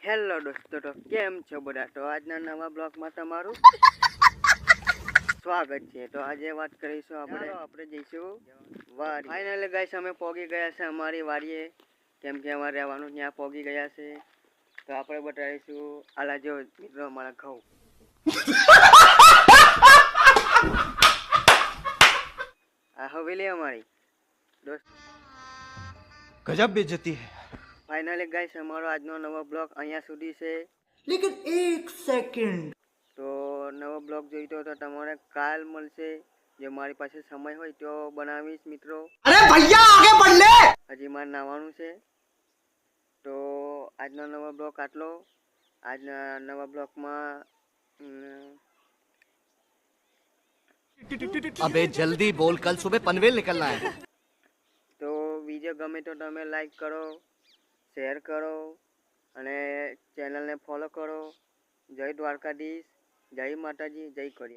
Hello દોસ્તો, તો કેમ છો બધા? તો આજના નવા બ્લોગમાં તમારું સ્વાગત છે. તો આજે વાત કરીશું આપણે જઈશું વાડી. ફાઇનલી ગાઈસ અમે પહોંચી ગયા છે અમારી વાડીએ, કેમ કે અમારે રહેવાનું ત્યાં પહોંચી ગયા છે. તો આપણે બતાવીશું આલા જો મિત્રો અમારા ઘઉં. આ હવેલી અમારી દોસ્ત. गजब बेइज्जती है. ફાઇનલી ગાઈસ અમારો આજનો નવો બ્લોગ અહીંયા સુધી છે. लेकिन एक सेकंड. તો નવો બ્લોગ જોઈતો તો તમારે કાલ મળશે. જો મારી પાસે સમય હોય તો બનાવીશ મિત્રો. अरे भैया आगे बढ़ ले. હજી મારે નાવાનું છે. તો આજનો નવો બ્લોગ આટલો. આજના નવા બ્લોગમાં अबे जल्दी बोल, कल सुबह पनवेल निकलना है. તો વિડીયો ગમે તો તમે લાઈક કરો, શેર કરો અને ચેનલને ફોલો કરો. જય દ્વારકાધીશ, જય માતાજી, જય કરિયા.